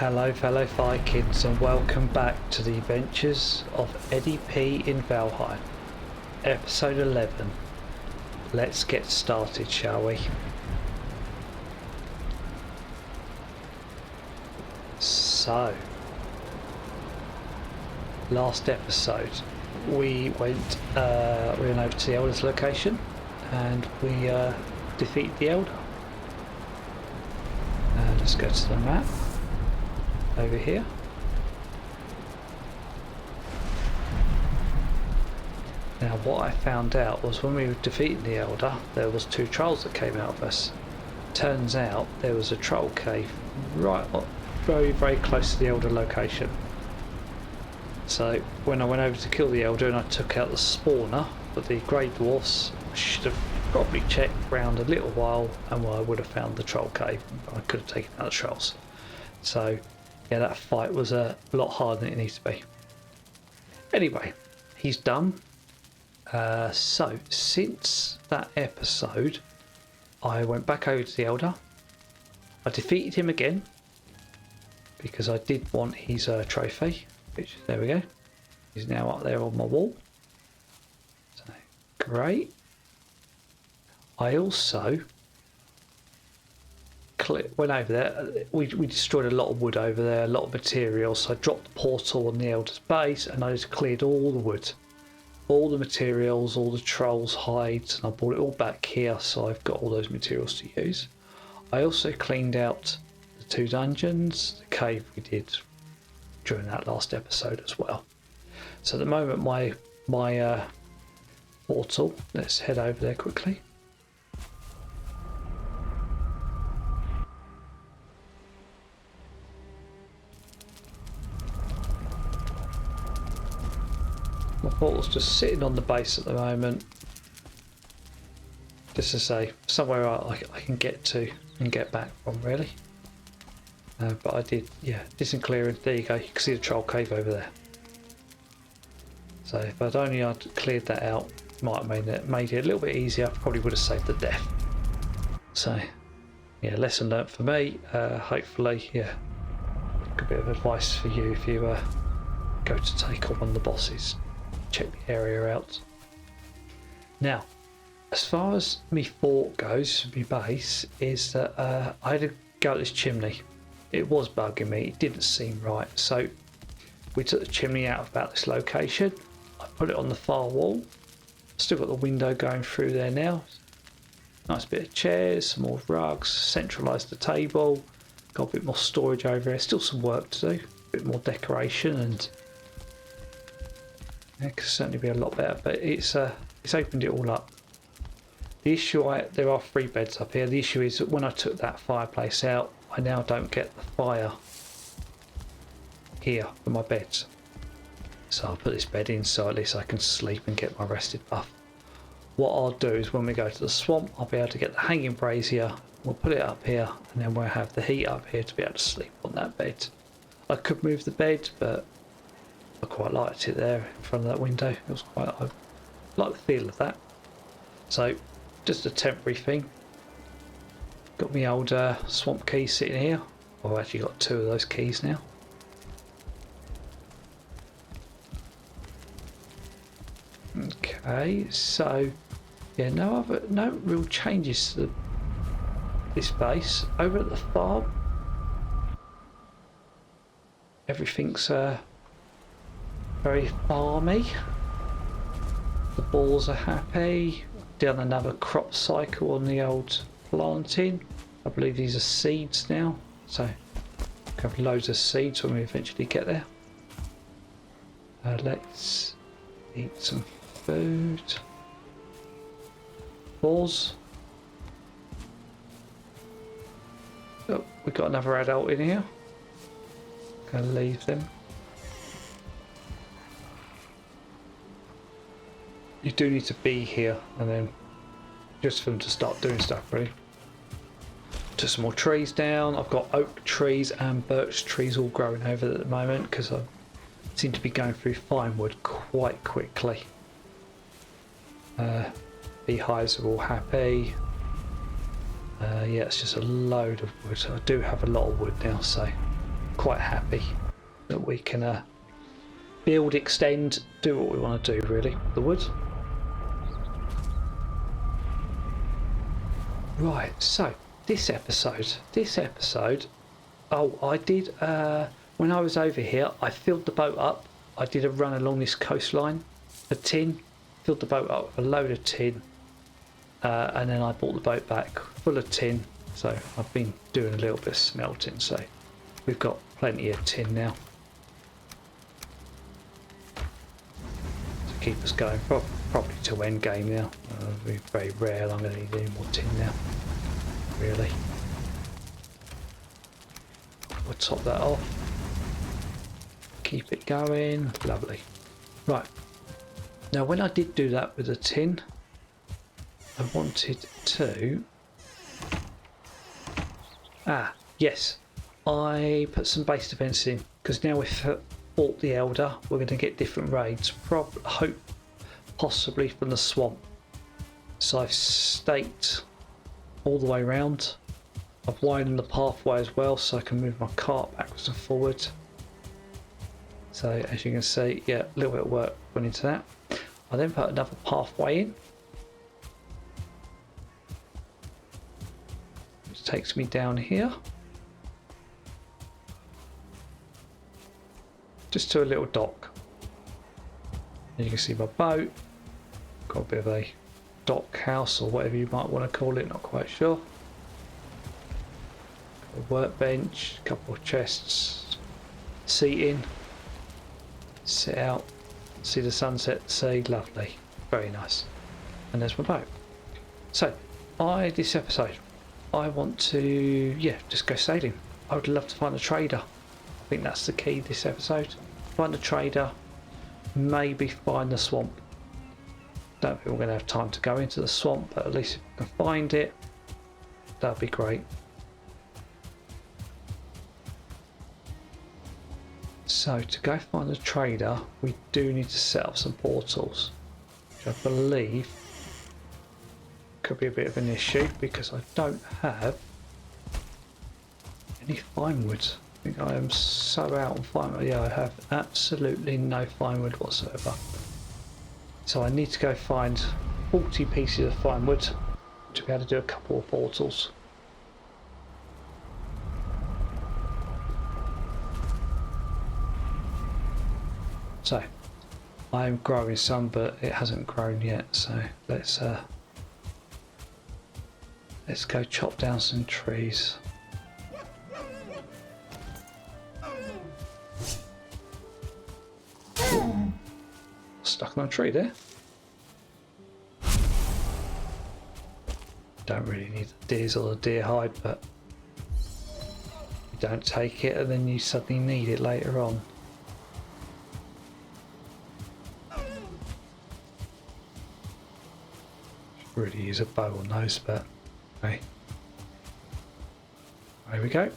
Hello fellow Vikings and welcome back to the adventures of Eddie P in Valheim, episode 11. Let's get started, shall we? So, last episode we went over to the Elder's location and we defeated the Elder. Let's go to the map over here. Now what I found out was when we were defeating the Elder, there was two trolls that came out of us. Turns out there was a troll cave right up, very close to the Elder location. So when I went over to kill the Elder and I took out the spawner for the Grey Dwarfs, I should have probably checked around a little while and I would have found the troll cave. I could have taken out the trolls. So yeah, that fight was a lot harder than it needs to be. Anyway, he's done. So since that episode, I went back over to the Elder. I defeated him again because I did want his trophy, which there we go. He's now up there on my wall. So great. I also went over there. We destroyed a lot of wood over there, a lot of materials. So I dropped the portal on the Elder's base and I just cleared all the wood, all the materials, all the trolls' hides, and I brought it all back here. So I've got all those materials to use. I also cleaned out the two dungeons, the cave we did during that last episode as well. So at the moment my portal, let's head over there quickly. My portal's just sitting on the base at the moment, just to say somewhere I can get to and get back from, really. But I did, yeah, did some clearing. There you go, you can see the troll cave over there. So if I'd only cleared that out, might have made it a little bit easier. Probably would have saved the death. So yeah, lesson learnt for me. Hopefully, yeah, a bit of advice for you if you go to take on one of the bosses. Check the area out. Now, as far as my fort goes, my base, is that I had to go at this chimney. It was bugging me, it didn't seem right. So we took the chimney out of about this location. I put it on the far wall. Still got the window going through there now. Nice bit of chairs, some more rugs, centralised the table. Got a bit more storage over there. Still some work to do, a bit more decoration, and it could certainly be a lot better, but it's opened it all up. The issue, there are 3 beds up here. The issue is that when I took that fireplace out, I now don't get the fire here for my beds. So I'll put this bed in so at least I can sleep and get my rested buff. What I'll do is when we go to the swamp, I'll be able to get the hanging brazier. We'll put it up here and then we'll have the heat up here to be able to sleep on that bed. I could move the bed, but I quite liked it there in front of that window. It was quite, I like the feel of that. So just a temporary thing. Got my old swamp key sitting here. I've actually got 2 of those keys now. Okay, so yeah, no real changes to this base. Over at the farm, everything's very farmy. The boars are happy. Done another crop cycle on the old planting. I believe these are seeds now, so we have loads of seeds when we eventually get there. Let's eat some food. Boars. Oh, we've got another adult in here. Gonna leave them. You do need to be here and then just for them to start doing stuff, really. Took some more trees down. I've got oak trees and birch trees all growing over at the moment because I seem to be going through fine wood quite quickly. Beehives are all happy. Yeah, it's just a load of wood. I do have a lot of wood now, so quite happy that we can build, extend, do what we want to do really with the wood. Right, so this episode, oh, I did, when I was over here, I filled the boat up. I did a run along this coastline for tin, filled the boat up with a load of tin, and then I brought the boat back full of tin. So I've been doing a little bit of smelting, so we've got plenty of tin now to keep us going, probably to end game now. It'll be very rare I'm going to need any more tin now, really. We'll top that off, keep it going, lovely. Right, now when I did do that with the tin, I wanted to, yes, I put some base defense in, because now we've fought the Elder, we're going to get different raids, possibly from the swamp. So I've staked all the way around. I've widened the pathway as well, so I can move my cart backwards and forwards. So as you can see, yeah, a little bit of work went into that. I then put another pathway in, which takes me down here, just to a little dock. And you can see my boat, got a bit of a dock house or whatever you might want to call it, not quite sure. Got a workbench, a couple of chests, seating, sit out, see the sunset, sea, lovely, very nice. And there's my boat. So this episode, I want to, just go sailing. I would love to find a trader. I think that's the key this episode. Find a trader, maybe find the swamp. Don't think we're going to have time to go into the swamp, but at least if we can find it, that'd be great. So to go find a trader, we do need to set up some portals, which I believe could be a bit of an issue because I don't have any fine wood. I think I am so out on fine wood. Yeah, I have absolutely no fine wood whatsoever. So I need to go find 40 pieces of fine wood to be able to do a couple of portals. So I'm growing some, but it hasn't grown yet. So let's go chop down some trees. Stuck on a tree there. Don't really need the deers or the deer hide, but you don't take it and then you suddenly need it later on. Should really use a bow on those, but hey. There we go.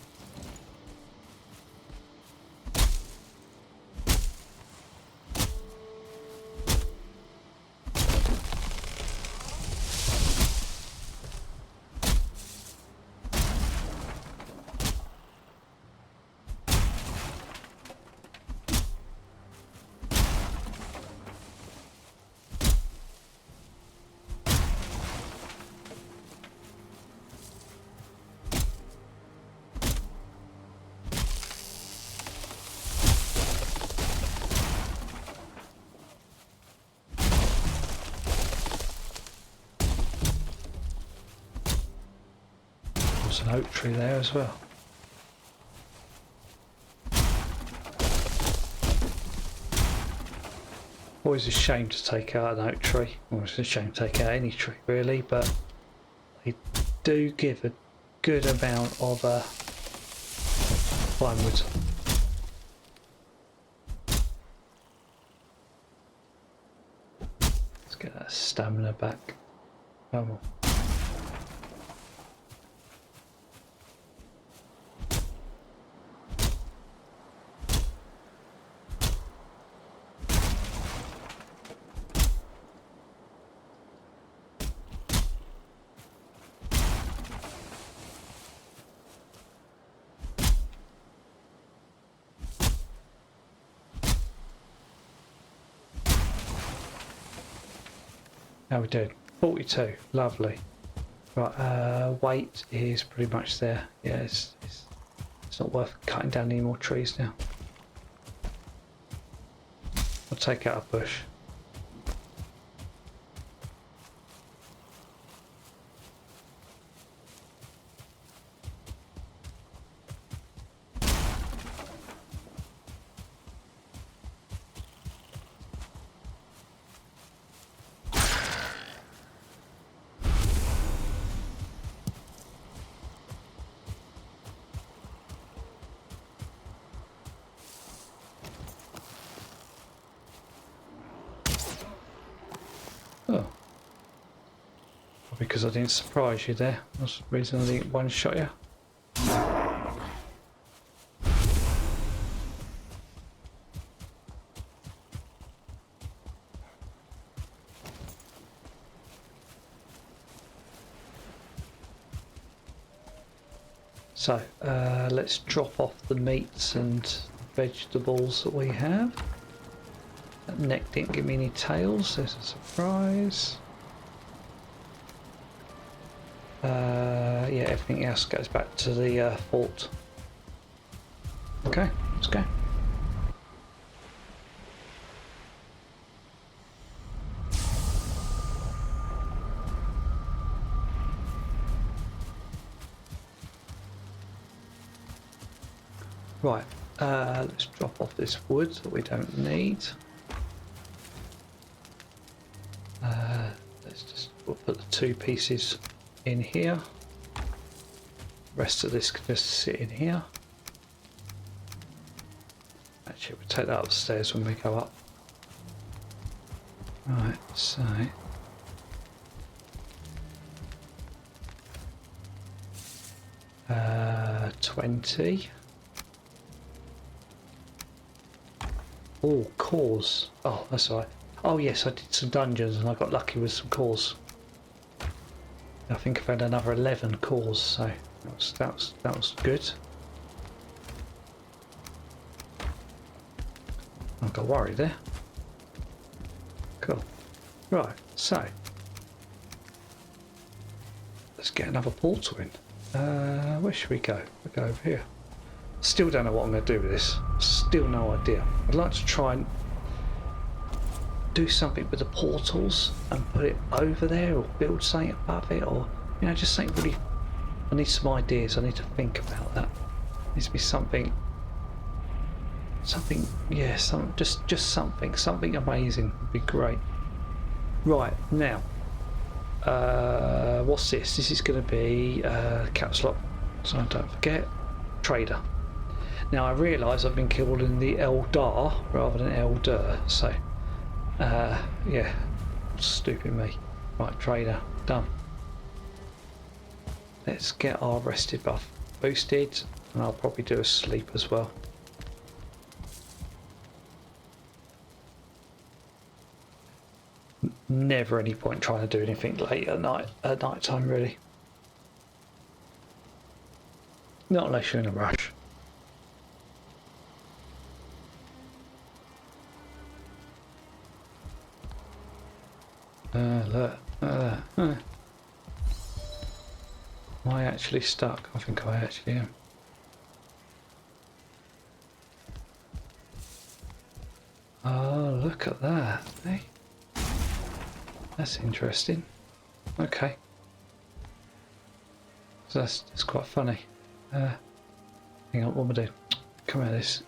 There's an oak tree there as well. Always a shame to take out an oak tree. Well, it's a shame to take out any tree really, but they do give a good amount of pine wood. Let's get that stamina back. Oh well. How we doing? 42. Lovely. Right, weight is pretty much there. Yeah, it's not worth cutting down any more trees now. I'll take out a bush. Oh. Because I didn't surprise you there. That's the reason I didn't one-shot you. So, let's drop off the meats and vegetables that we have. That neck didn't give me any tails, there's a surprise. Yeah, everything else goes back to the fort. Okay, let's go. Right, let's drop off this wood that we don't need. We'll put the 2 pieces in here. Rest of this can just sit in here. Actually, we'll take that upstairs when we go up. Right, so 20. Oh, cores. Oh, that's all right. Oh yes, I did some dungeons and I got lucky with some cores. I think I found another 11 cores, so that was good. I got worried there. Cool. Right, so let's get another portal in. Where should we go? We'll go over here. Still don't know what I'm going to do with this. Still no idea. I'd like to try and do something with the portals and put it over there, or build something above it, or just something really. I need some ideas. I need to think about that. It needs to be something. Yeah, just something amazing would be great. Right now, what's this? This is going to be caps lock, so I don't forget. Trader. Now I realise I've been calling the Eldar rather than Elder, so yeah, stupid me. Right, trader, done. Let's get our rested buff boosted, and I'll probably do a sleep as well. Never any point trying to do anything late at night time really. Not unless you're in a rush. Look. Am I actually stuck? I think I actually am. Oh, look at that, eh? That's interesting. Okay. So that's quite funny. Hang on, what am I doing? Come at this.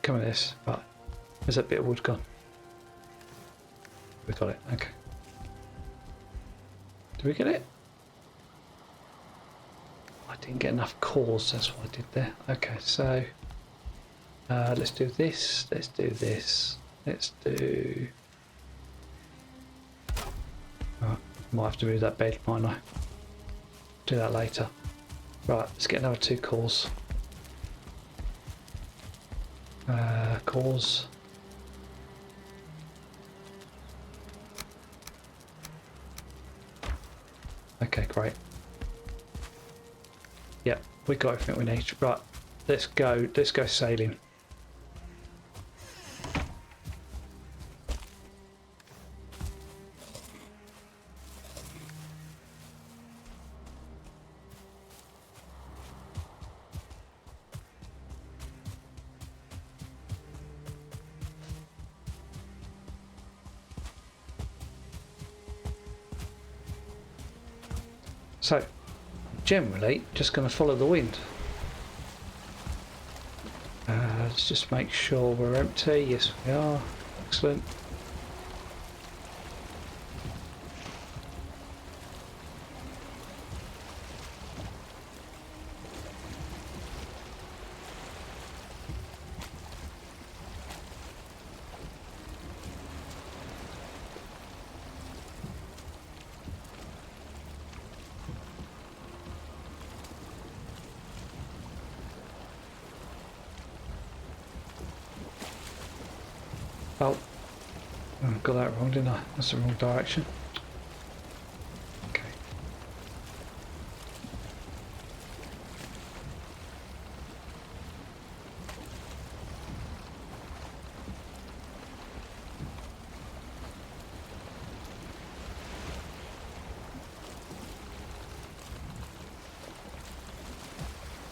Right. Where's that bit of wood gone? We got it, okay. Did we get it? I didn't get enough cores, that's what I did there. Okay, so let's do this, let's do this, let's do... Right, might have to move that bed, might I? Do that later. Right, let's get another 2 cores. Cores. Okay, great. Yep, we got everything we need. Right, let's go sailing. generally just going to follow the wind. Let's just make sure we're empty. Yes, we are. Excellent. Oh, I got that wrong, didn't I? That's the wrong direction. Okay.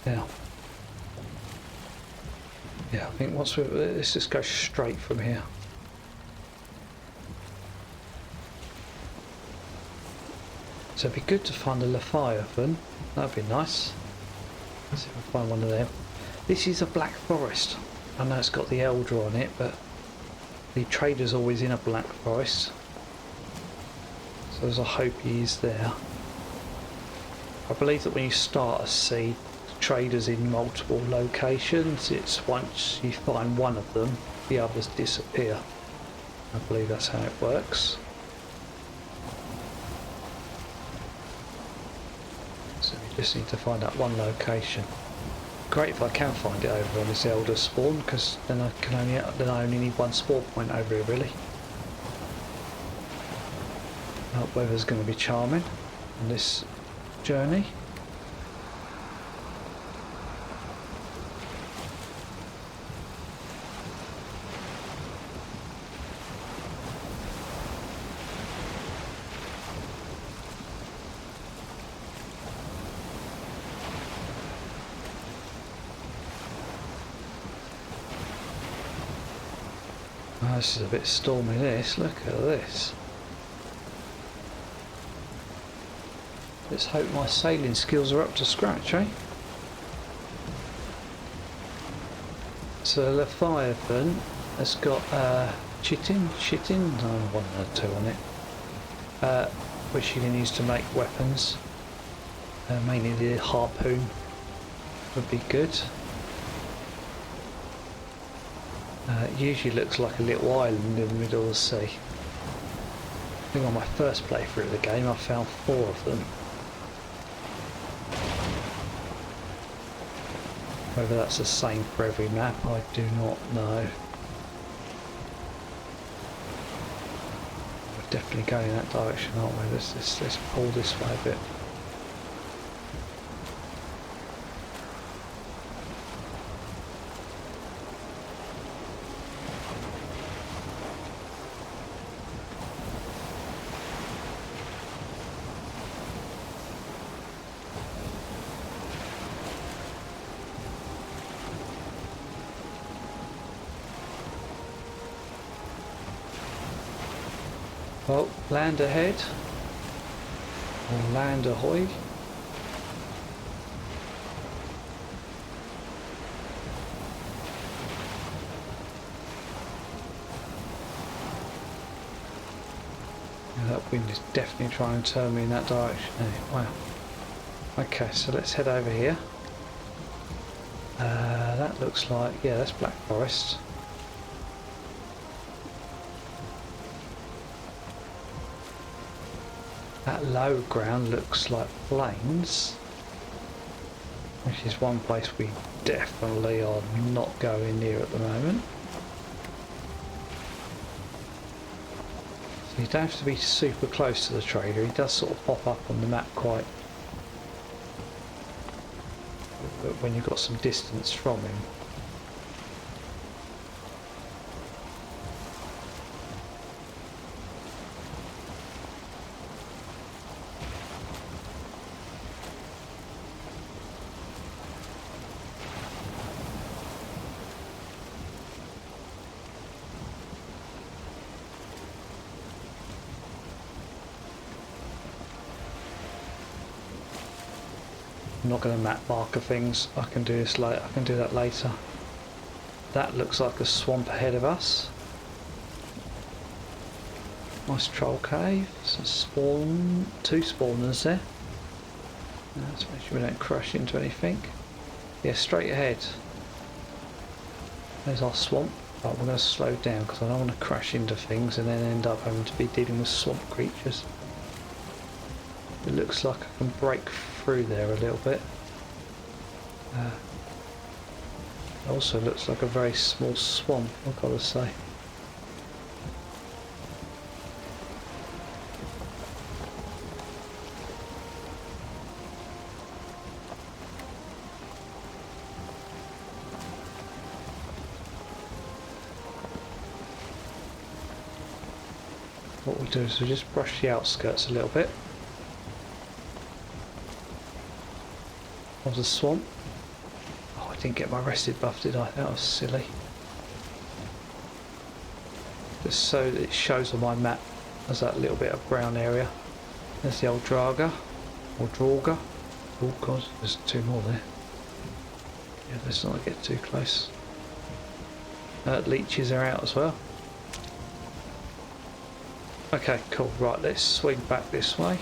Now. Yeah, I think once let's just go straight from here. So it'd be good to find a Leviathan. That'd be nice. Let's see if I find one of them. This is a black forest. I know it's got the elder on it, but the trader's always in a black forest. So there's a hope he is there. I believe that when you start a seed, the trader's in multiple locations. It's once you find one of them, the others disappear. I believe that's how it works. Just need to find out one location. Great if I can find it over on this elder spawn, because then I only need one spawn point over here really. That weather's going to be charming on this journey. This is a bit stormy, this. Look at this. Let's hope my sailing skills are up to scratch, eh? So Leviathan has got chitin, no, one or two on it, which you can use to make weapons. Mainly the harpoon would be good. It usually looks like a little island in the middle of the sea. I think on my first playthrough of the game I found 4 of them. Whether that's the same for every map, I do not know. We're definitely going in that direction, aren't we? Let's pull this way a bit. Well, land ahead, or land ahoy. Yeah, that wind is definitely trying to turn me in that direction. Wow. Okay, so let's head over here. That looks like, yeah, that's Black Forest. That low ground looks like plains, which is one place we definitely are not going near at the moment. So you don't have to be super close to the trader, he does sort of pop up on the map quite when you've got some distance from him. I'm not going to map marker things. I can do this later. I can do that later. That looks like a swamp ahead of us. Nice troll cave. Some spawn, 2 spawners there. Let's make sure we don't crash into anything. Yeah, straight ahead. There's our swamp. Right, we're going to slow down because I don't want to crash into things and then end up having to be dealing with swamp creatures. It looks like I can break through there a little bit. It also looks like a very small swamp, I've got to say. What we'll do is we'll just brush the outskirts a little bit of the swamp. Oh, I didn't get my rested buff, did I? That was silly. Just so that it shows on my map as that little bit of brown area. There's the old Draga, or Drauga. Oh god, there's 2 more there. Yeah, let's not get too close. Leeches are out as well. Okay, cool. Right, let's swing back this way.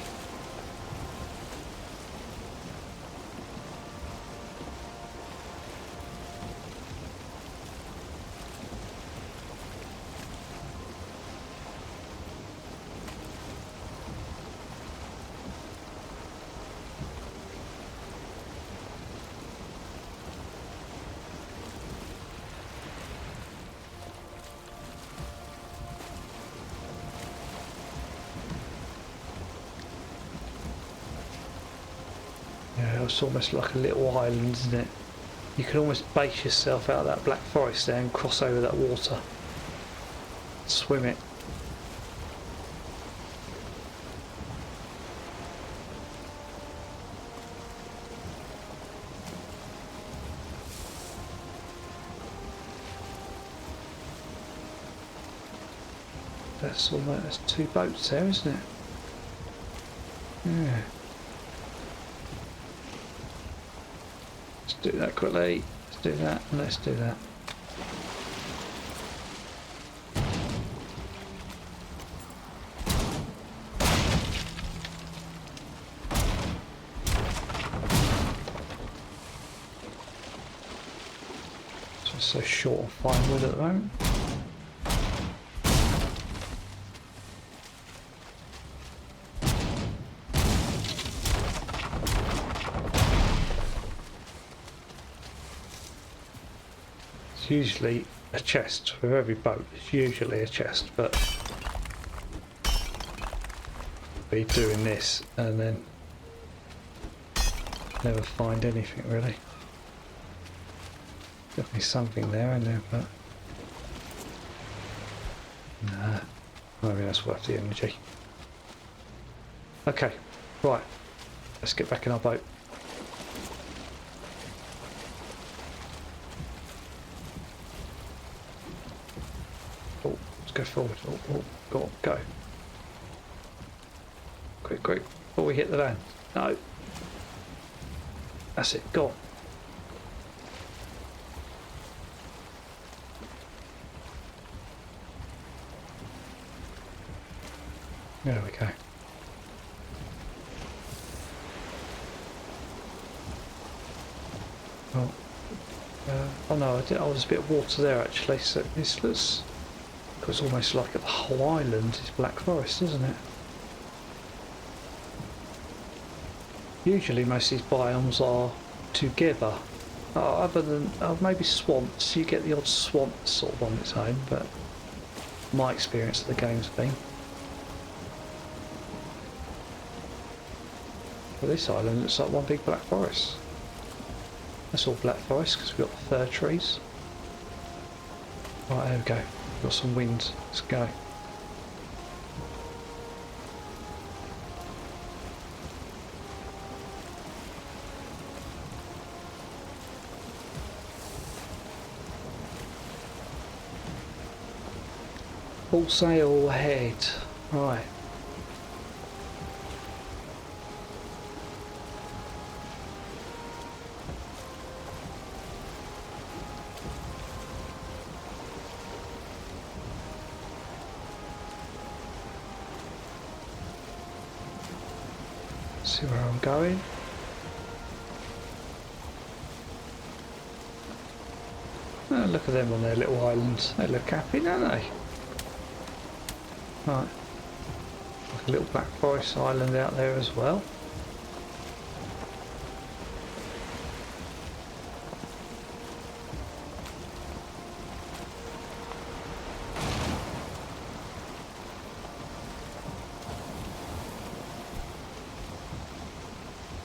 Yeah, it's almost like a little island, isn't it? You can almost base yourself out of that black forest there and cross over that water. Swim it. That's almost, that's 2 boats there, isn't it? Yeah. Let's do that quickly. Let's do that and let's do that. It's just so short on firewood at the moment. Usually a chest with every boat. It's usually a chest, but be doing this and then never find anything really. Definitely something there in there, but nah, maybe that's worth the energy. Okay, right, let's get back in our boat. Go forward. Oh, go on, go. Quick, quick, before we hit the land. No. That's it, go on. There we go. Well, oh no, I was a bit of water there actually, so this looks... It's almost like the whole island is black forest, isn't it? Usually most of these biomes are together. Other than maybe swamps, you get the odd swamp sort of on its own, but my experience of the game's been. Well, this island looks like one big black forest. That's all black forest because we've got the fir trees. Right, there we go. Got some wind. Let's go. Full sail ahead. Right. See where I'm going. Oh, look at them on their little islands. They look happy, don't they? Right. Like a little Black Forest island out there as well.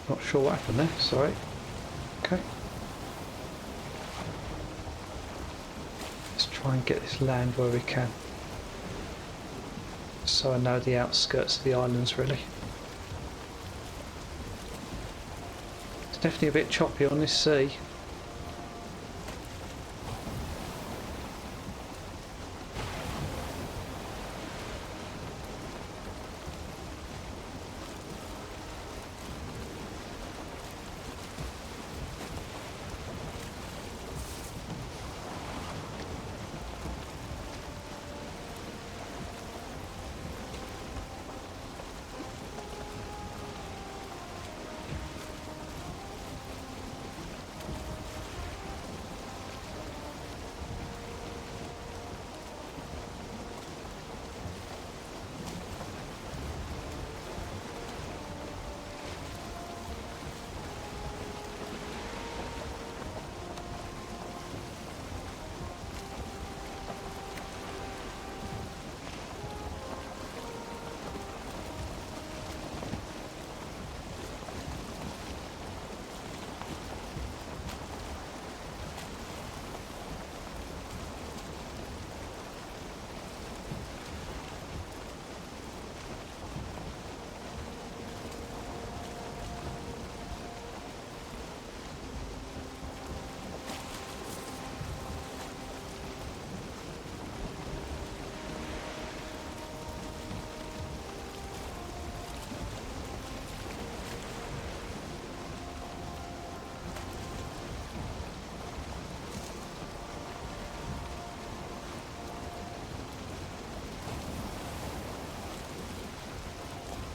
Not sure what happened there, sorry. Okay. Let's try and get this land where we can. So I know the outskirts of the islands really. It's definitely a bit choppy on this sea.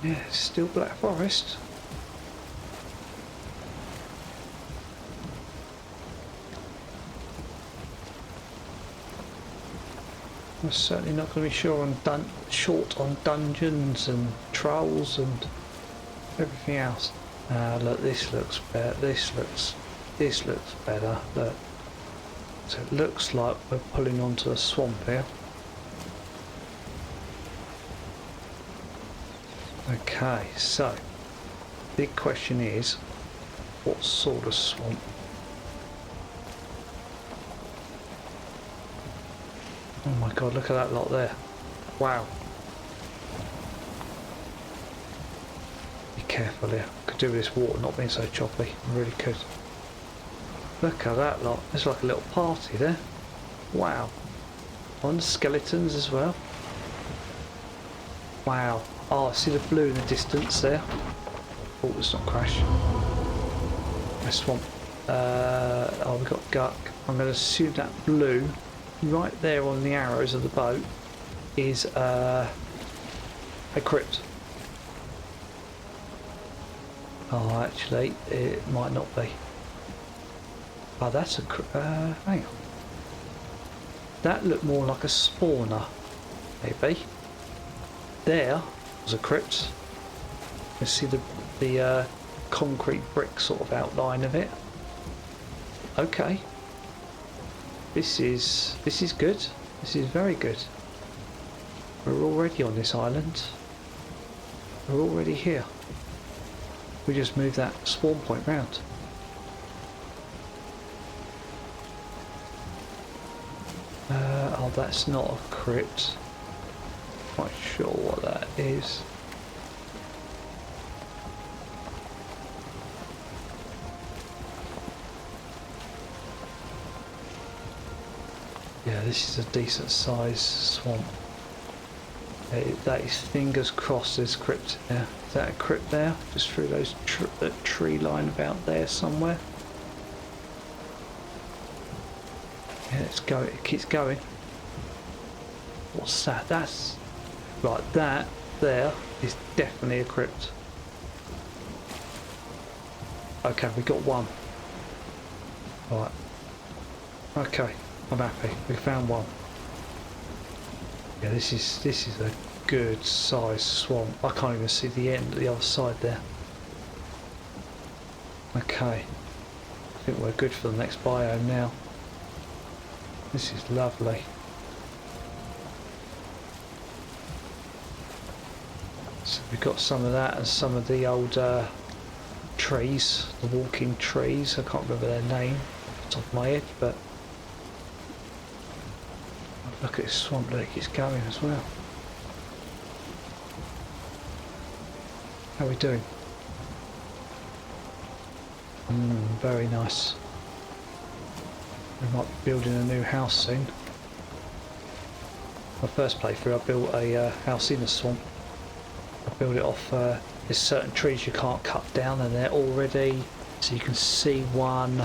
Yeah, it's still Black Forest. I'm certainly not going to be short on dungeons and trolls and everything else. Look, this looks better. This looks better. Look, so it looks like we're pulling onto a swamp here. Okay, so big question is, what sort of swamp? Oh my god, look at that lot there. Wow. Be careful here. Could do with this water not being so choppy. I really could. Look at that lot. It's like a little party there. Wow. On skeletons as well. Wow. Oh, I see the blue in the distance there. Oh, let's not crash. A swamp. Oh, we've got guck. I'm going to assume that blue, right there on the arrows of the boat, is a crypt. Oh, actually, it might not be. Oh, that's a crypt. Hang on. That looked more like a spawner, maybe. There was a crypt. You see the concrete brick sort of outline of it. Okay. This is good. This is very good. We're already on this island. We're already here. We just moved that spawn point round. Oh, that's not a crypt. Quite sure what that is. Yeah, this is a decent sized swamp. That is fingers crossed there's a crypt there. Is that a crypt there? Just through those that tree line about there somewhere. Yeah, let's go. It keeps going. What's that? That's right. That there is definitely a crypt. Okay, we got one. Right. Okay, I'm happy. We found one. Yeah, this is a good sized swamp. I can't even see the end of the other side there. Okay. I think we're good for the next biome now. This is lovely. So we've got some of that and some of the old trees, the walking trees. I can't remember their name off the top of my head, but look at this swamp that it keeps going as well. How are we doing? Very nice. We might be building a new house soon. My first playthrough I built a house in a swamp. I built it off, there's certain trees you can't cut down and they're already, so you can see one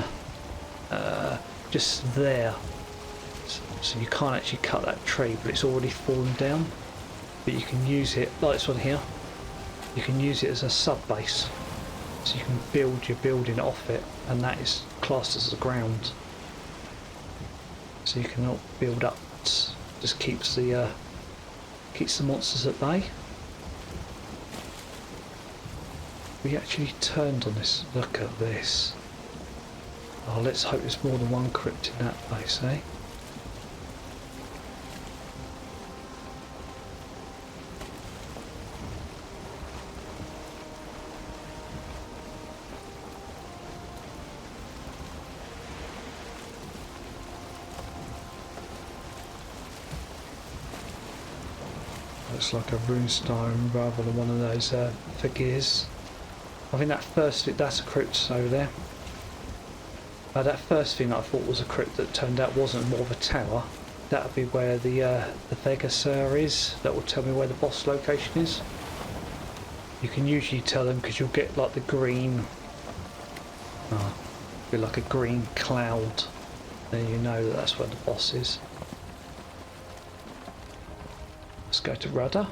just there. So you can't actually cut that tree, but it's already fallen down. But you can use it, like this one here, you can use it as a sub base. So you can build your building off it, and that is classed as the ground. So you cannot build up, just keeps the monsters at bay. We actually turned on this. Look at this. Oh, let's hope there's more than one crypt in that place, eh? Looks like a runestone rather than one of those figures. I think that first bit, that's a crypt over there. That first thing I thought was a crypt that turned out wasn't, more of a tower. That would be where the Vegasur is. That will tell me where the boss location is. You can usually tell them because you'll get like the green, be like a green cloud. Then you know that that's where the boss is. Let's go to rudder.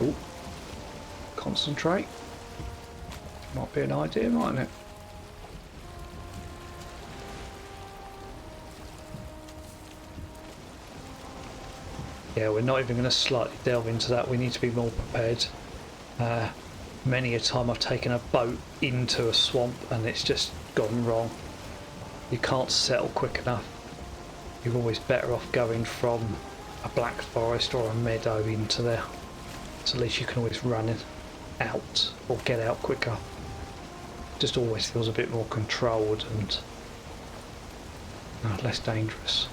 Ooh. Concentrate. Might be an idea, mightn't it? Yeah, we're not even going to slightly delve into that. We need to be more prepared. Many a time I've taken a boat into a swamp and it's just gone wrong. You can't settle quick enough. You're always better off going from a black forest or a meadow into there. So at least you can always run it out or get out quicker. Just always feels a bit more controlled and less dangerous.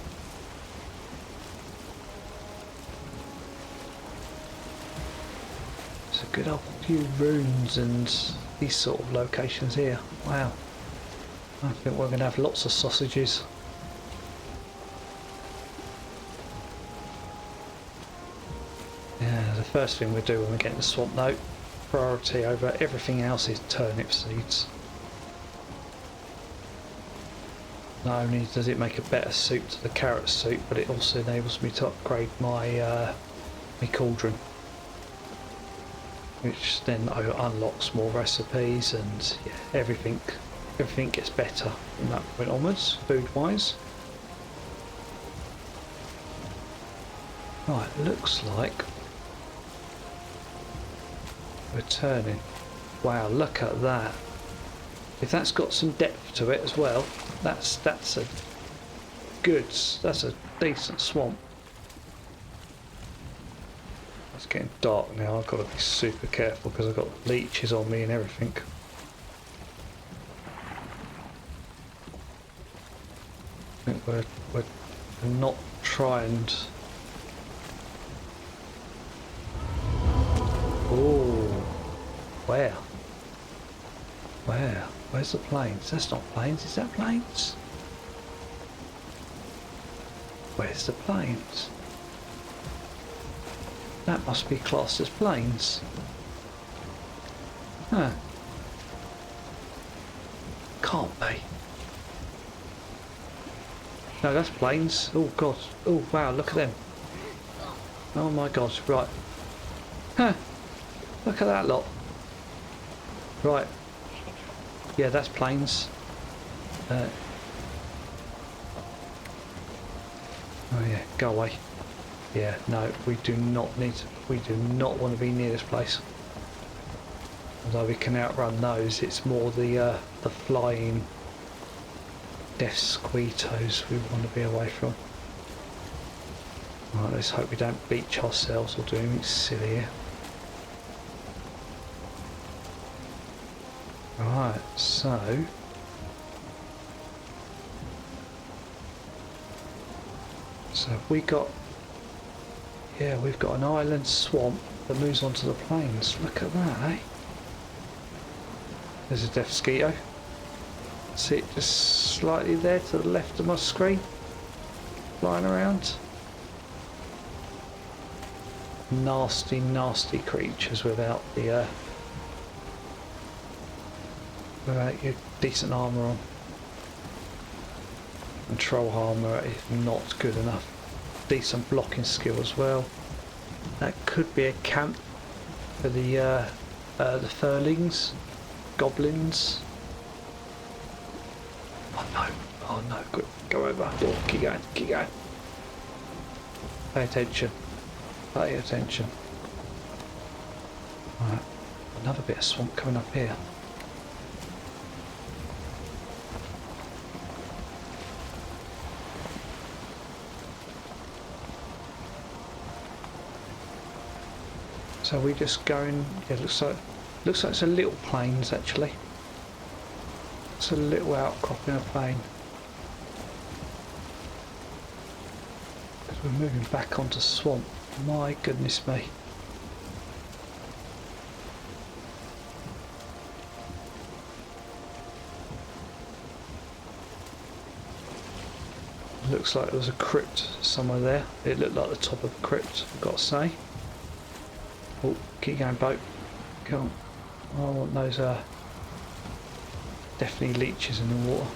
It's a good old few runes and these sort of locations here. Wow. I think we're going to have lots of sausages. Yeah, the first thing we do when we get in the swamp though, priority over everything else, is turnip seeds. Not only does it make a better soup to the carrot soup, but it also enables me to upgrade my my cauldron, which then unlocks more recipes, and yeah, everything gets better from that point onwards, food wise. Right, looks like we're turning. Wow, look at that. If that's got some depth to it as well, that's a decent swamp. It's getting dark now. I've got to be super careful because I've got leeches on me and everything. I think we're not trying. Oh, where? Where? Where's the plains? That's not plains. Is that plains? Where's the plains? That must be classed as plains. Huh. Can't be. No, that's planes. Oh god. Oh wow, look at them. Oh my god, right. Huh. Look at that lot. Right. Yeah, that's planes. Oh yeah, go away. Yeah, no, we do not need to, we do not want to be near this place. Although we can outrun those, it's more the flying death squeetos we want to be away from. Right, let's hope we don't beach ourselves or do anything silly here. Right, so we got, yeah, we've got an island swamp that moves onto the plains. Look at that, eh? There's a death mosquito. See it just slightly there to the left of my screen, flying around. Nasty, nasty creatures without the without your decent armour on. And troll armour is not good enough. Decent blocking skill as well. That could be a camp for the furlings, goblins. Oh no, go over. Oh, keep going, keep going. Pay attention. Pay attention. Right, another bit of swamp coming up here. So we just going, yeah, looks like it's a little plains actually. It's a little outcropping of plain. Because we're moving back onto swamp. My goodness me. Looks like there was a crypt somewhere there. It looked like the top of a crypt, I've got to say. Oh, keep going, boat. Come on. Oh, I want those, definitely leeches in the water.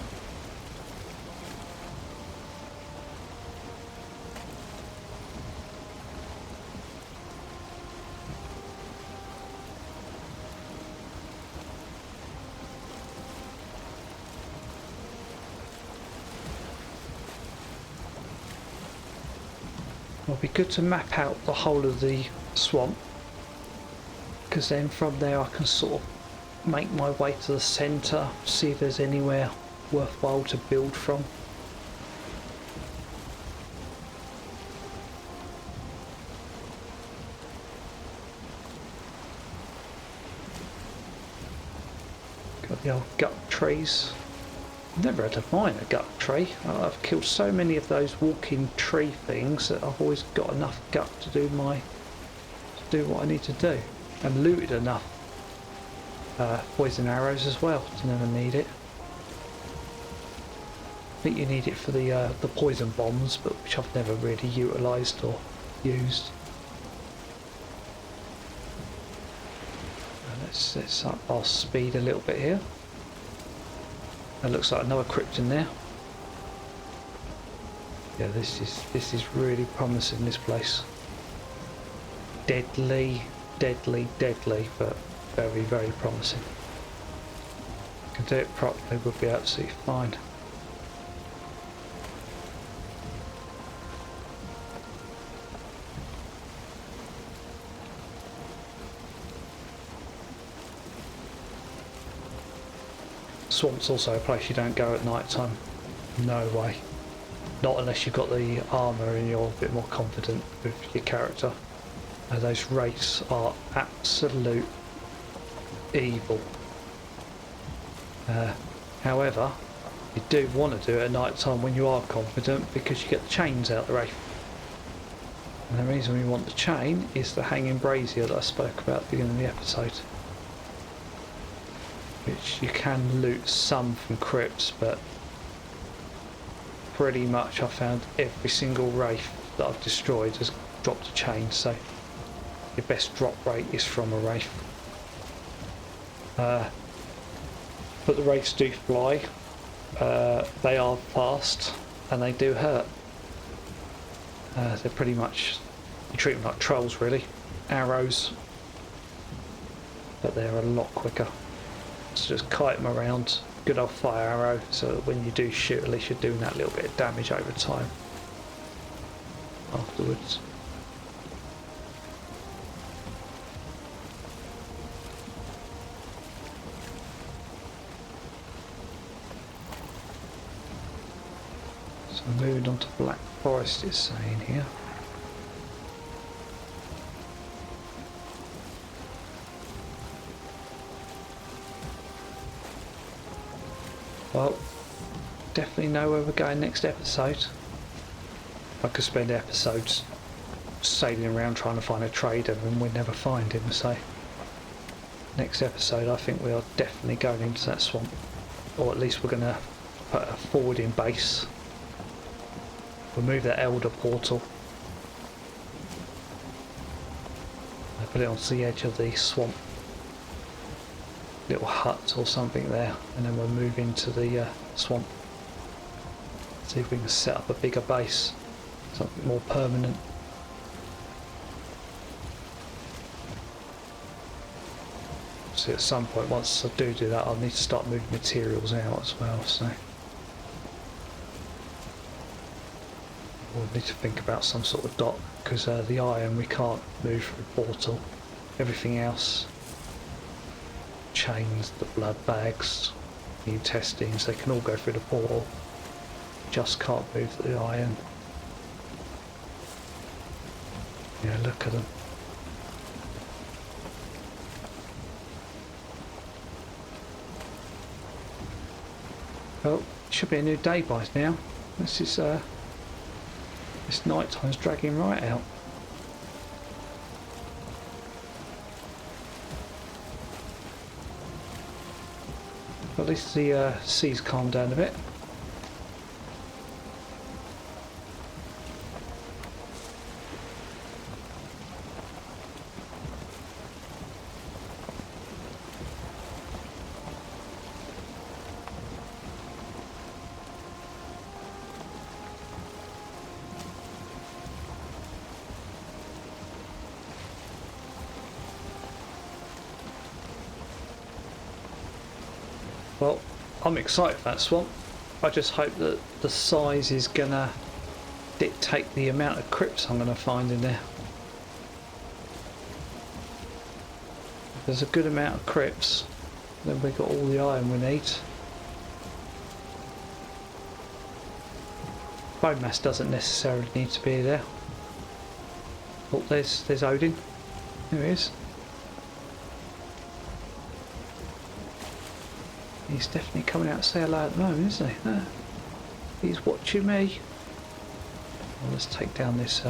It'll be good to map out the whole of the swamp, because then from there I can sort of make my way to the centre, see if there's anywhere worthwhile to build from. Got the old gut trees. Never had to find a gut tree. I've killed so many of those walking tree things that I've always got enough gut to do what I need to do, and looted enough poison arrows as well to never need it. I think you need it for the poison bombs, but which I've never really utilised or used. Let's up our speed a little bit here. That looks like another crypt in there. Yeah, this is really promising, this place. Deadly, deadly, deadly, but very, very promising. Can do it properly, we'll be absolutely fine. Swamp's also a place you don't go at night time. No way. Not unless you've got the armour and you're a bit more confident with your character. Those wraiths are absolute evil. However, you do want to do it at night time when you are confident, because you get the chains out the wraith. And the reason we want the chain is the hanging brazier that I spoke about at the beginning of the episode. Which you can loot some from crypts, but pretty much I found every single wraith that I've destroyed has dropped a chain, so your best drop rate is from a wraith. But the wraiths do fly, they are fast, and they do hurt. They're pretty much, you treat them like trolls really, arrows, but they're a lot quicker. So just kite them around, good old fire arrow, so that when you do shoot, at least you're doing that little bit of damage over time afterwards. So moving on to Black Forest, it's saying here. Well, definitely know where we're going next episode. I could spend episodes sailing around trying to find a trader and we'd never find him, so next episode I think we are definitely going into that swamp, or at least we're going to put a forwarding base. We'll move that elder portal, I put it onto the edge of the swamp, little hut or something there, and then we'll move into the swamp, see if we can set up a bigger base, something more permanent. So at some point, once I do that, I'll need to start moving materials out as well, so we'll need to think about some sort of dock, because the iron we can't move through portal, everything else, chains, the blood bags, the intestines, they can all go through the portal, just can't move the iron. Yeah, look at them. Well, it should be a new day by now. This is this night time's dragging right out. At least the sea's calmed down a bit. Well, I'm excited for that swamp. I just hope that the size is gonna dictate the amount of crypts I'm gonna find in there. If there's a good amount of crypts, then we've got all the iron we need. Bone mass doesn't necessarily need to be there. Oh, there's Odin. There he is. He's definitely coming out to say hello at the moment, isn't he? He's watching me. Well, let's take down this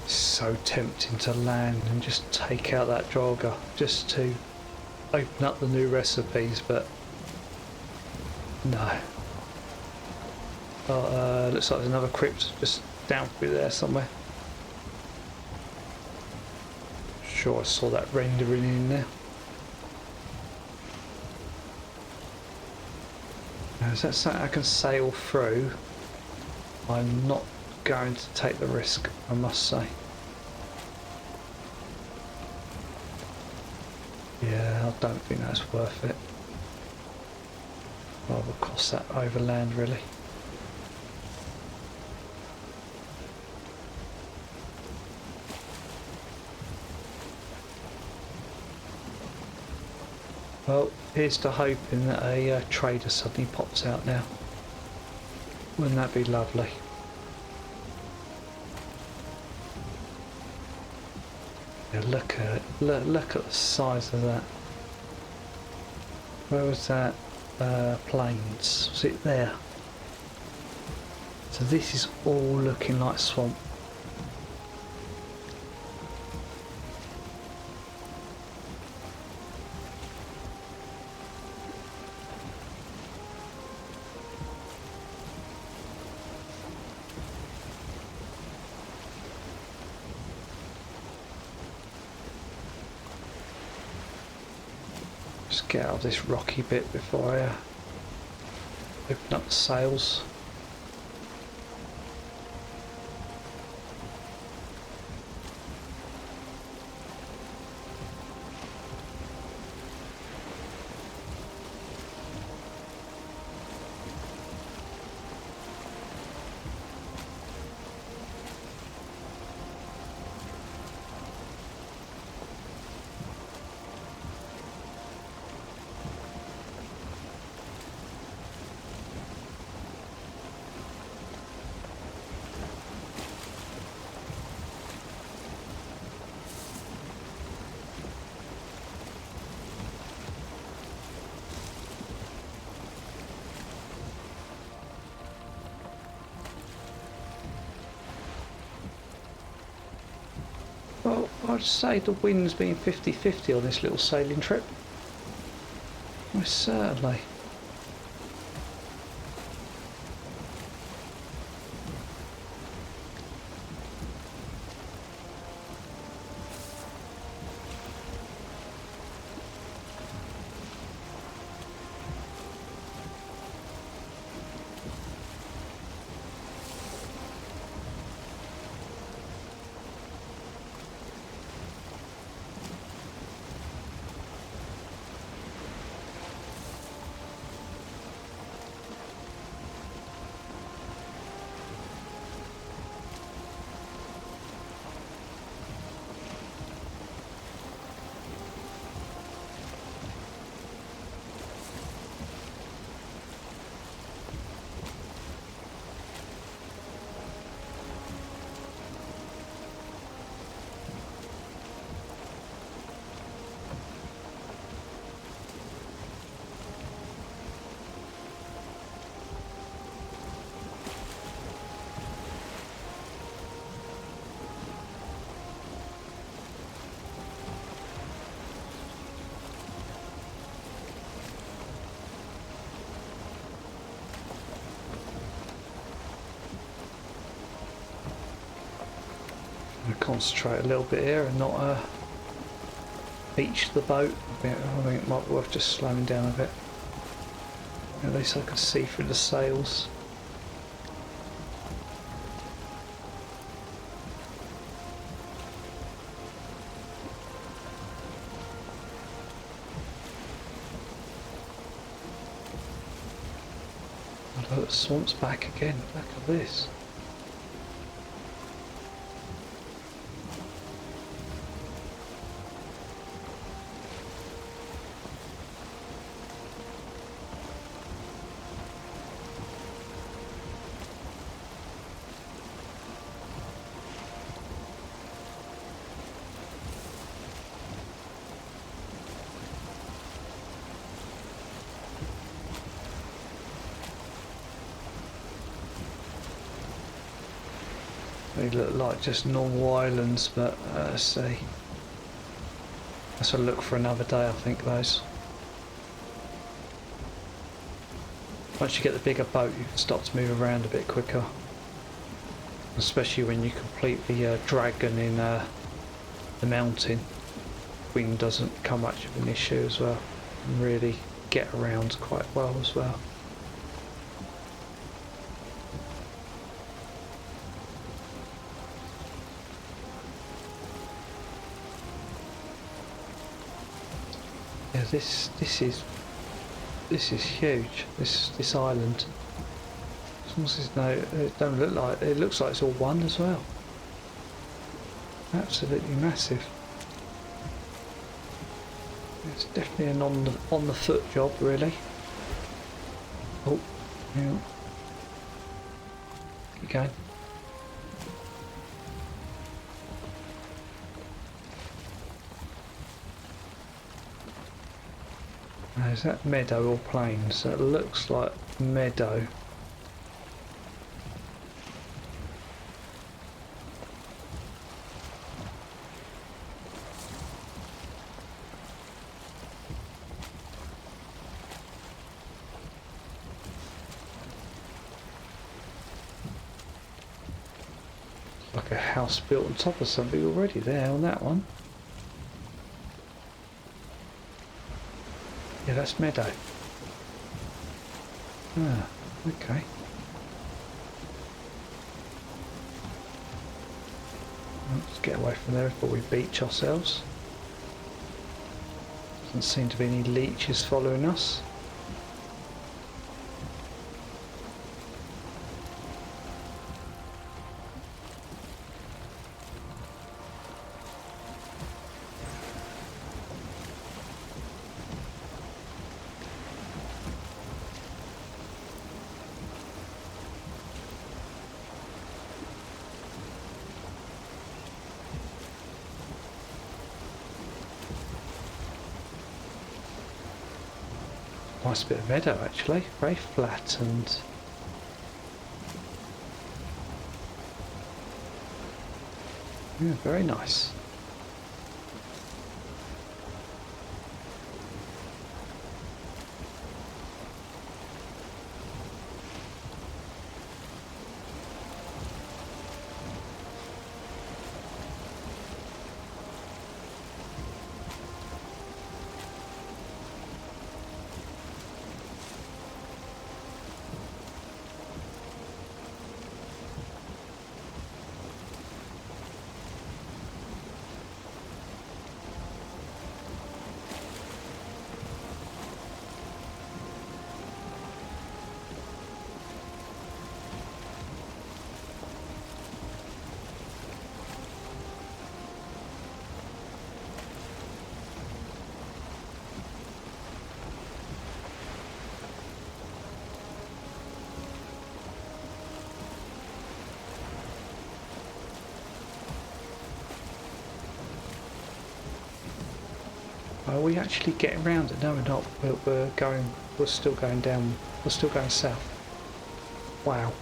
so tempting to land and just take out that Draugr just to open up the new recipes, but no. Oh, looks like there's another crypt just down through there somewhere. Sure, I saw that rendering in there. Now, is that something I can sail through? I'm not going to take the risk, I must say. Yeah, I don't think that's worth it. Rather cross that overland, really. Well, here's to hoping that a trader suddenly pops out now. Wouldn't that be lovely? Yeah, look at it. Look at the size of that. Where was that? plains. Was it there? So this is all looking like swamp. Just get out of this rocky bit before I open up the sails. Well, I'd say the wind's been 50-50 on this little sailing trip. Most certainly. I'm going to concentrate a little bit here and not beach the boat. I think it might be worth just slowing down a bit. At least I can see through the sails. Oh, look, the swamp's back again. Look at this. They look like just normal islands, but let's see. That's a look for another day, I think, those. Once you get the bigger boat, you can start to move around a bit quicker. Especially when you complete the dragon in the mountain. Wind doesn't become much of an issue as well. And really get around quite well as well. Yeah, this is huge. This island. As long as there's no, it don't look like, it looks like it's all one as well. Absolutely massive. It's definitely an on the foot job, really. Oh, yeah. Keep going. Is that meadow or plains? That looks like meadow. Like a house built on top of something already there on that one. Yeah, that's meadow. Ah, okay. Let's get away from there before we beach ourselves. Doesn't seem to be any leeches following us. Nice bit of meadow actually, very flat and yeah, very nice. Are we actually getting round it? No, we're not. We're still going down. We're still going south. Wow.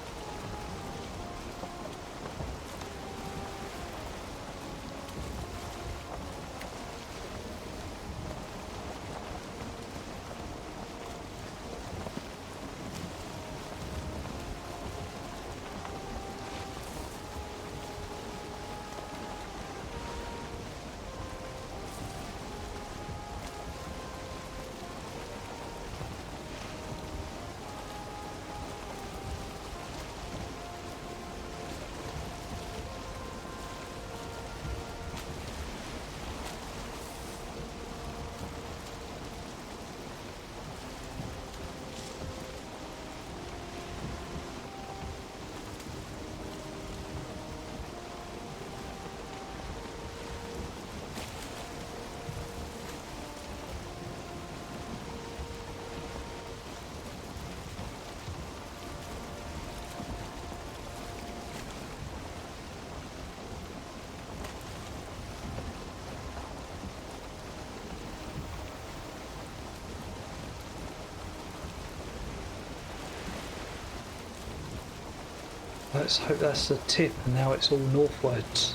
Let's hope that's the tip and now it's all northwards.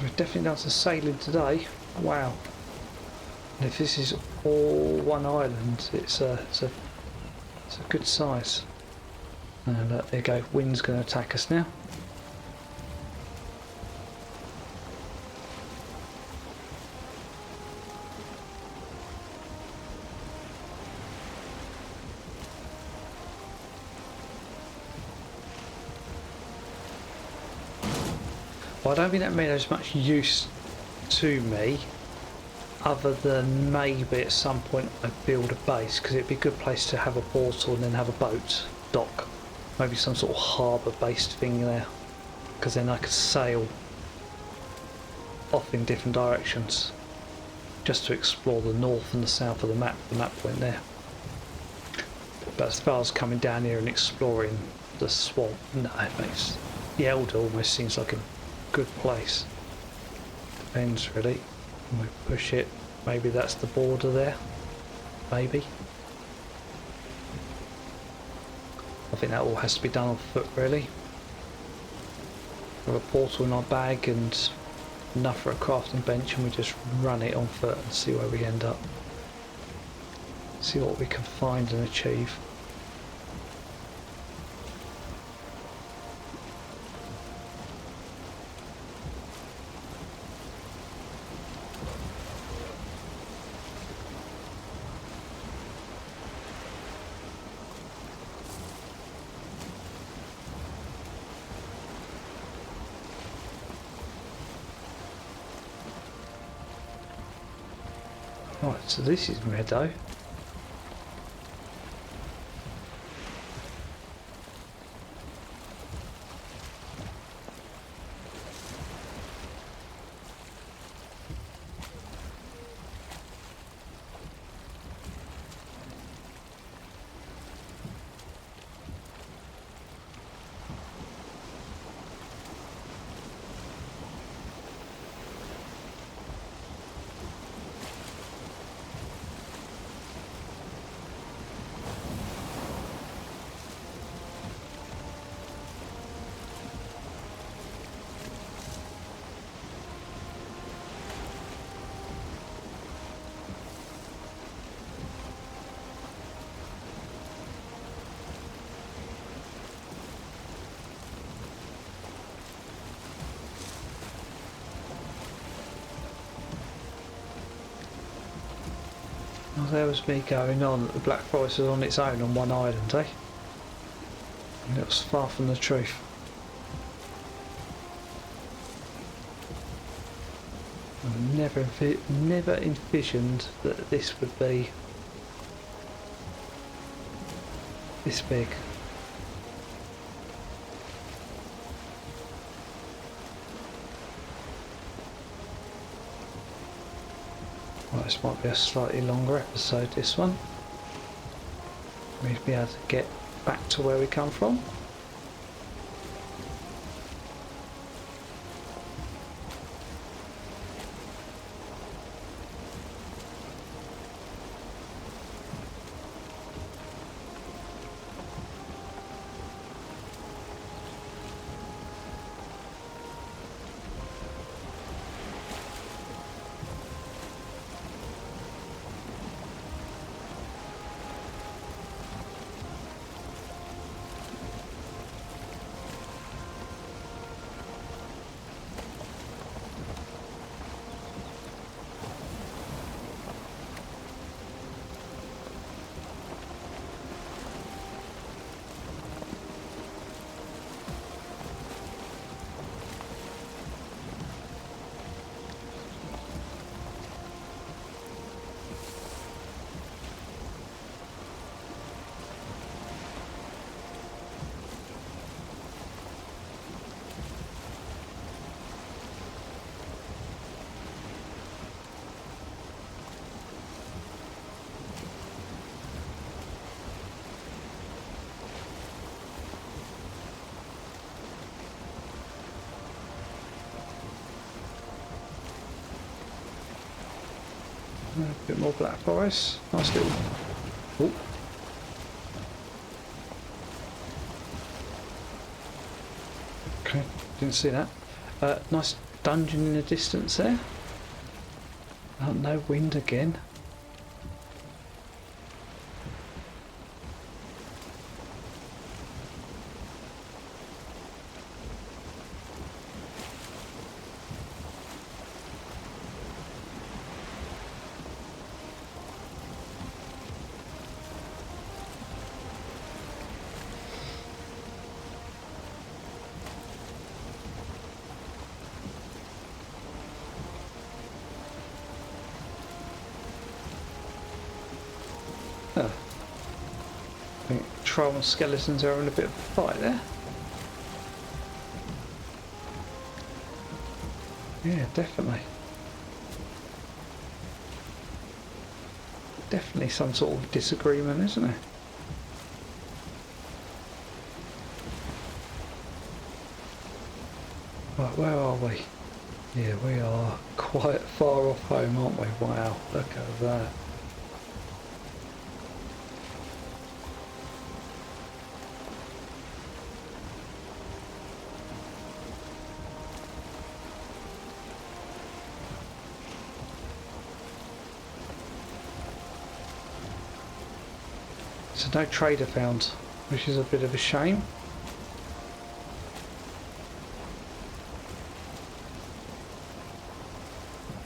We've definitely done some sailing today. Wow. And if this is all one island, it's a good size. And there you go, wind's going to attack us now. Well, I don't think that meadow's much use to me, other than maybe at some point I build a base, because it'd be a good place to have a portal and then have a boat dock, maybe some sort of harbour based thing there, because then I could sail off in different directions just to explore the north and the south of the map point there. But as far as coming down here and exploring the swamp, no, it makes the elder almost seems like a good place. Depends really. When we push it, maybe that's the border there. Maybe. I think that all has to be done on foot really. We have a portal in our bag and enough for a crafting bench, and we just run it on foot and see where we end up. See what we can find and achieve. Right, so this is meadow. Oh, there was me going on that the Black Forest was on its own on one island, eh? And it was far from the truth. I never envisioned that this would be this big. Well, this might be a slightly longer episode, this one. We'll be able to get back to where we come from. A bit more Black Forest. Nice little. Oh. Okay, didn't see that. Nice dungeon in the distance there. Oh, no wind again. Oh. I think troll and skeletons are having a bit of a fight there. Yeah, definitely. Definitely some sort of disagreement, isn't there? Right, where are we? Yeah, we are quite far off home, aren't we? Wow, look at that. So no trader found, which is a bit of a shame.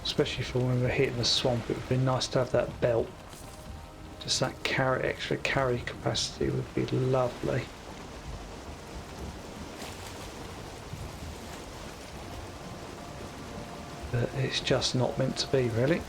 Especially for when we're hitting the swamp, it would be nice to have that belt. Just that extra carry capacity would be lovely. But it's just not meant to be, really.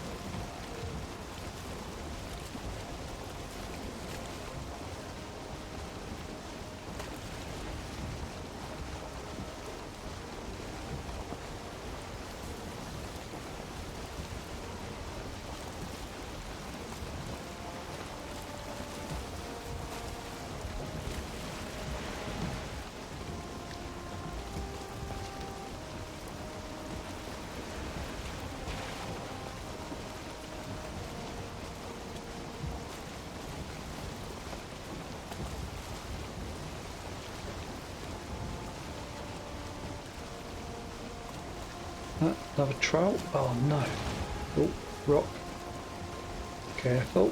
Another trail. Oh no. Oh, rock. Careful.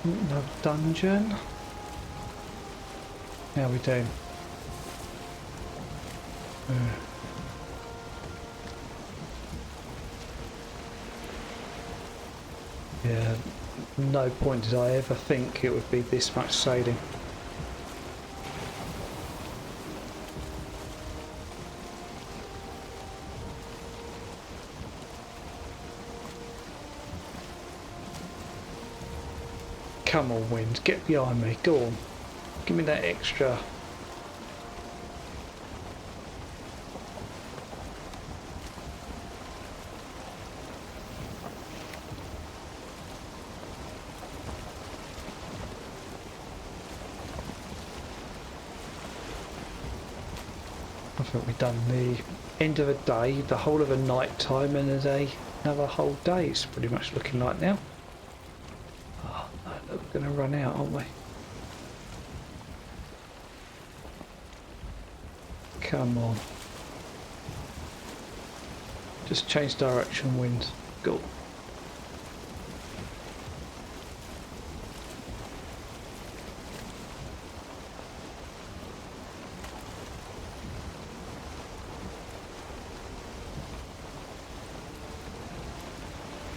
No dungeon. How we doing? Yeah, no point did I ever think it would be this much sailing. Come on, wind, get behind me, go on. Give me that extra. I think we've done the end of a day, the whole of a night time, and another whole day. It's pretty much looking like now. Oh, no, look, we're going to run out, aren't we? Come on. Just change direction, wind. Go.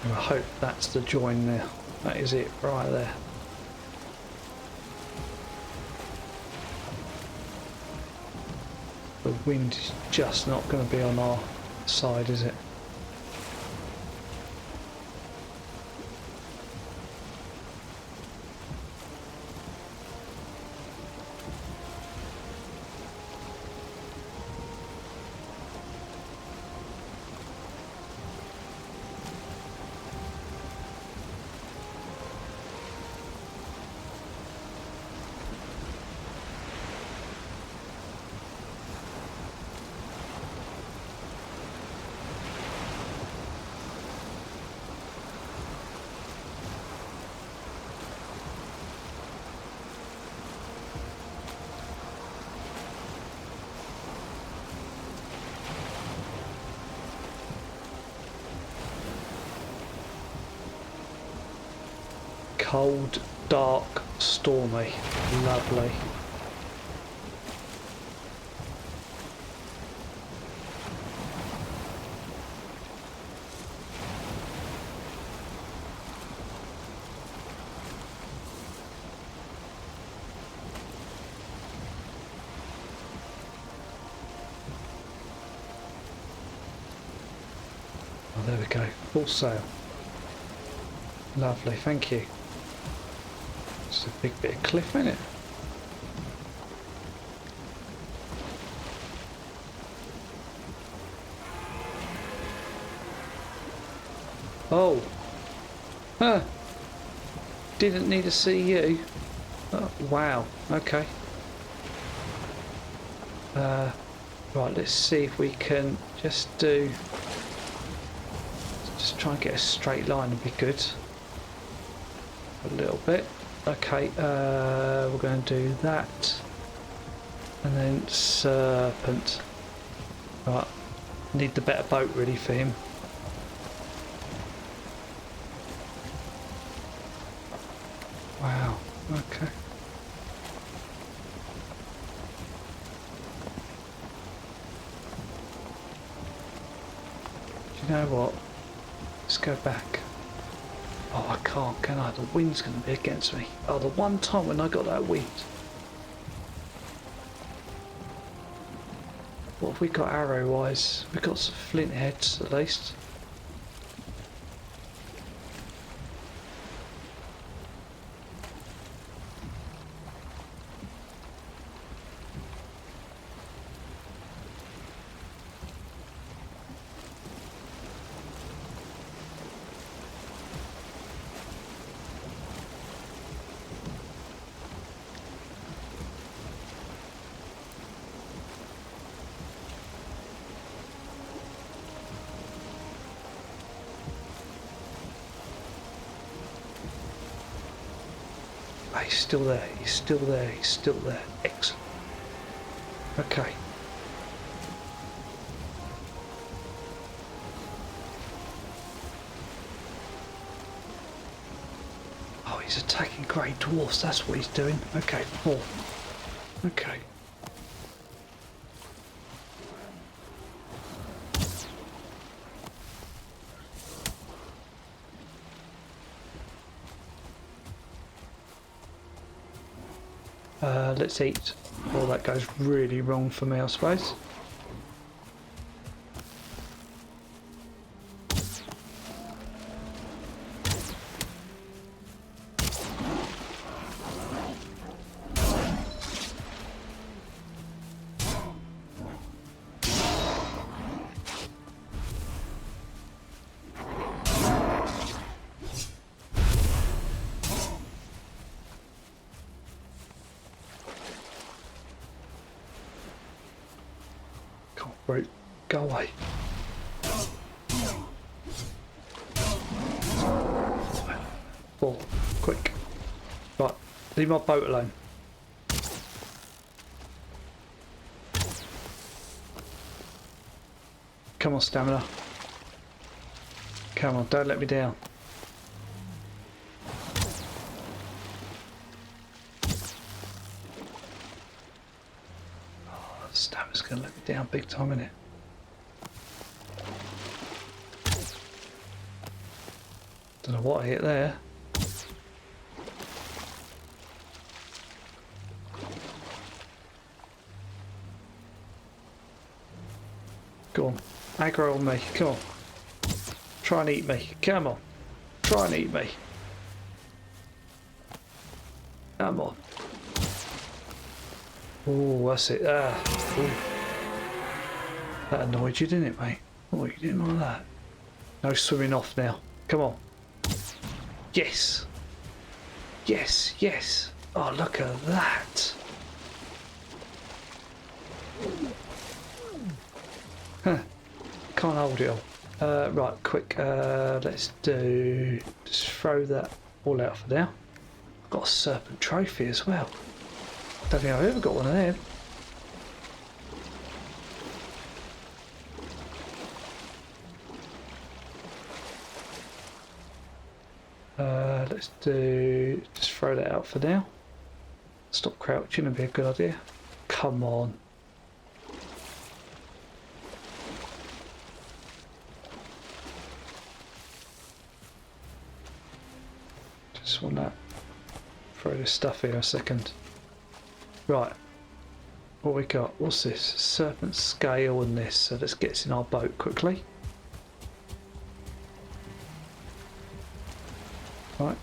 I hope that's the join there. That is it right there. The wind is just not going to be on our side, is it? Cold, dark, stormy. Lovely. Oh, there we go. Full sail. Lovely, thank you. It's a big bit of cliff, isn't it? Oh! Huh! Didn't need to see you. Oh, wow, okay. Right, let's see if we can just do... Just try and get a straight line would be good. A little bit. Okay, we're going to do that. And then Serpent. Right, need the better boat really for him. Wow, okay. Do you know what? Let's go back. Oh, I can't, can I? The wind's going to be against me. Oh, the one time when I got that wind. What have we got arrow-wise? We've got some flint heads, at least. He's still there, he's still there, he's still there. Excellent. Okay. Oh, he's attacking grey dwarfs, that's what he's doing. Okay, 4. Okay. Let's eat. Well, that goes really wrong for me, I suppose. Right, go away. Ball, quick. Right, leave my boat alone. Come on, stamina. Come on, don't let me down. Stamina's gonna let me down big time, innit? Don't know what I hit there. Go on, aggro on me, come on. Try and eat me, come on. Try and eat me. Come on. Oh, that's it. Ooh. That annoyed you, didn't it, mate? Oh, you didn't like that. No swimming off now. Come on. Yes. Yes, yes. Oh, look at that. Huh. Can't hold it all. Right, quick. Let's do... Just throw that all out for now. I've got a Serpent trophy as well. Don't think I've ever got one of them. Let's just throw that out for now. Stop crouching would be a good idea. Come on. Just want to throw this stuff here a second. Right. What we got? What's this? Serpent scale and this. So let's get this in our boat quickly. Right.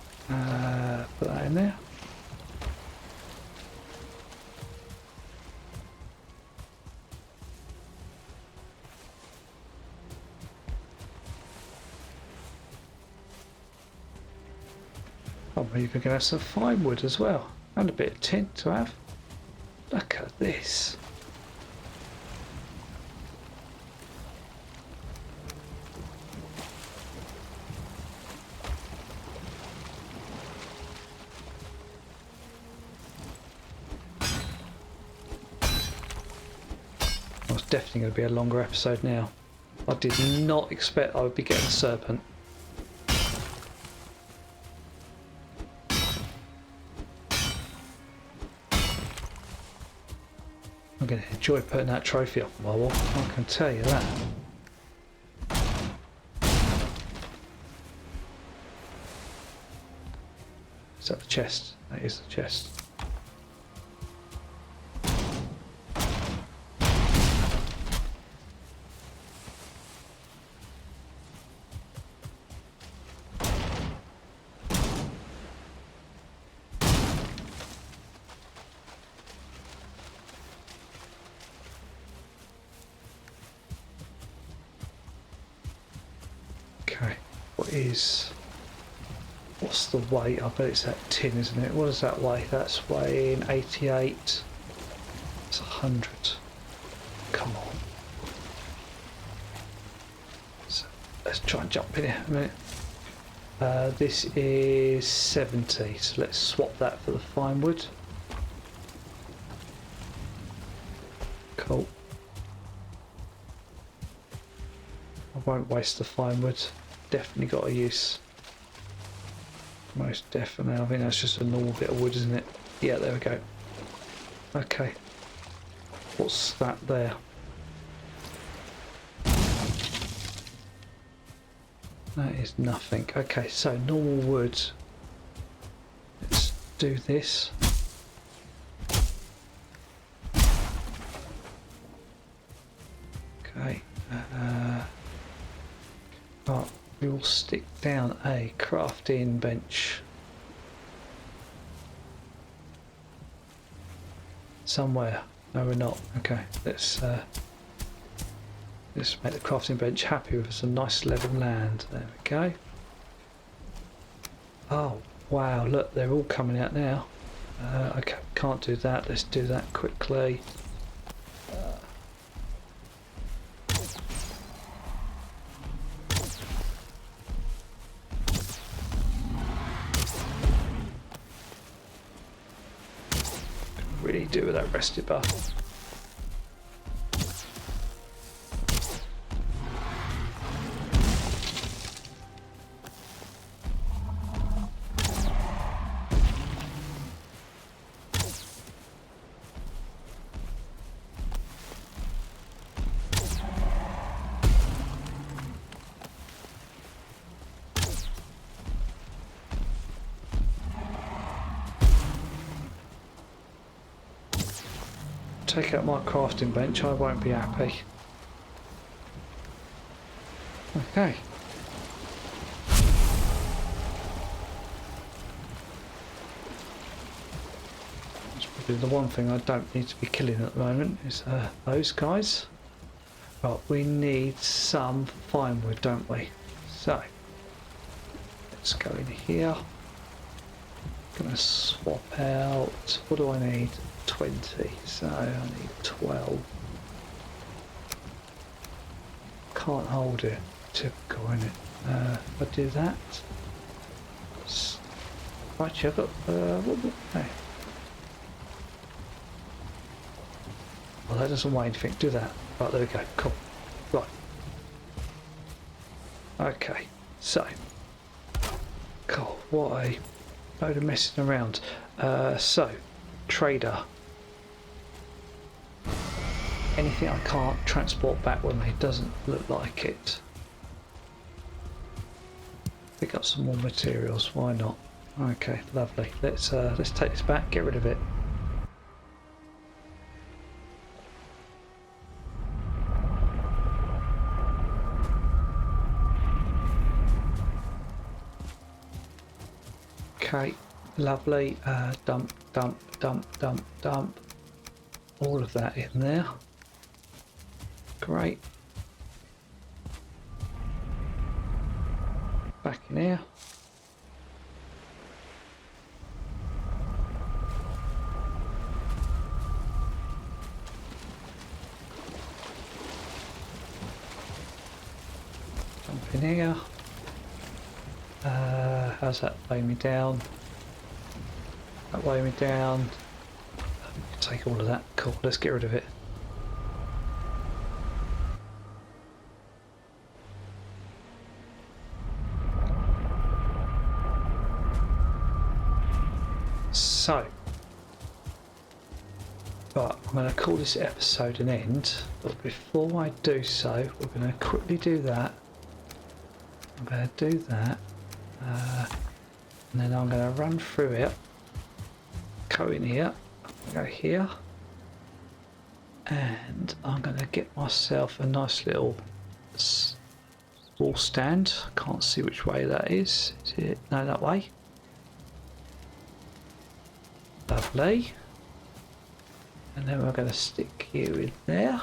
Put that in there. I'm even going to have some fine wood as well, and a bit of tin to have. Look at this. Well, it's definitely going to be a longer episode now. I did not expect I would be getting a serpent. I'm going to enjoy putting that trophy up on my wall, I can tell you that. Is that the chest? That is the chest. Okay, what's the weight? I bet it's that tin, isn't it? What does that weigh? That's weighing 88. It's 100. Come on. So let's try and jump in here a minute. This is 70, so let's swap that for the fine wood. Cool. I won't waste the fine wood. Definitely got a use. Most definitely. I think that's just a normal bit of wood, isn't it? Yeah, there we go. Okay. What's that there? That is nothing. Okay, so normal wood. Let's do this. Okay. Right, we will stick down a crafting bench somewhere. No, we're not. Okay, let's make the crafting bench happy with some nice level land. There we go. Oh wow, look, they're all coming out now. Okay, can't do that. Let's do that quickly. Really do with that rested buff. Take out my crafting bench, I won't be happy. Okay. That's probably the one thing I don't need to be killing at the moment is those guys. Right, we need some fine wood, don't we? So let's go in here. Gonna swap out, what do I need? 20, so I need 12. Can't hold it. Typical, isn't it? If I do that. Actually, I've got. Hey. Well, that doesn't weigh anything. Do that. Right, there we go. Cool. Right. Okay, so God, what a load of messing around. So, trader. Anything I can't transport back with me, doesn't look like it. Pick up some more materials, why not? Okay, lovely. Let's take this back, get rid of it. Okay, lovely. Dump, dump, dump, dump, dump. All of that in there. Great. Back in here. Jump in here. How's that weigh me down? That weigh me down. Take all of that. Cool, let's get rid of it. So, but I'm going to call this episode an end, but before I do so, we're going to quickly do that. I'm going to do that, and then I'm going to run through it, go in here, go here, and I'm going to get myself a nice little wall stand. Can't see which way that is. Is it? No, that way. Lovely. And then we're going to stick you in there.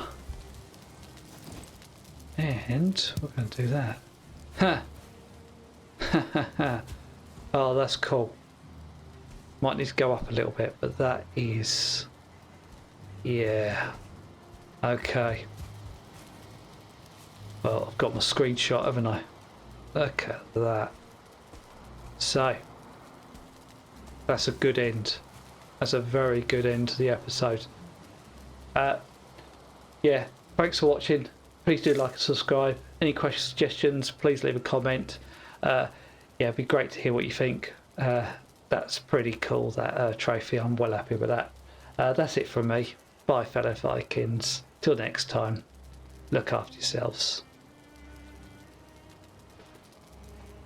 And we're going to do that. Ha! Oh, that's cool. Might need to go up a little bit, but that is... yeah. Okay. Well, I've got my screenshot, haven't I? Look at that. So, that's a good end. That's a very good end to the episode. Yeah, thanks for watching. Please do like and subscribe. Any questions, suggestions, please leave a comment. Yeah, it'd be great to hear what you think. That's pretty cool, that trophy. I'm well happy with that. That's it from me. Bye, fellow Vikings. Till next time, look after yourselves.